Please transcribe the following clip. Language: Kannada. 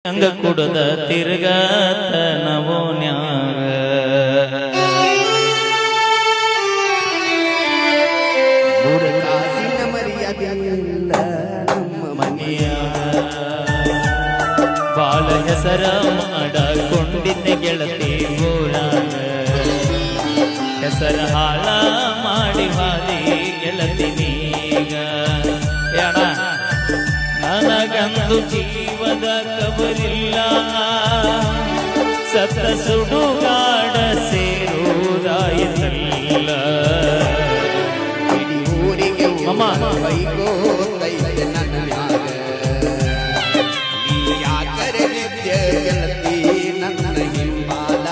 ಹಂಗ ಕುಡದ ತಿರ್ಗತನವೋನ್ಯಾಗ ಮೂರು ಕಾಸಿನ ಮರ್ಯಾದೆಲ್ಲ ನಮ್ಮ ಮನೆಯಾಗ ಬಾಳ ಹೆಸರ ಮಾಡಕೊಂಡಿದ್ದೆ ಗೆಳತಿ ಊರಾಗ ಹೆಸರ ಹಾಳ ಮಾಡಿ ಹಾದಿ ಗೆಳತಿ ನೀಗ ಯಾಣ ನನಗಂದು ಜೀವದ ಕಬರಿಲ್ಲ ಸತ್ತ ಸುಡುಗಾಡ ಸೇರುವುದಾಯಿತಲ್ಲ ಇಡೀ ಊರಿಗೆ ಬೈಗೋತೈತೆ ನನ್ನ ಮ್ಯಾಗ ನೀ ಯಾಕರೆ ನಿತ್ಯ ಗೆಳತಿ ನನ್ನ ಹಿಂಬಾಲ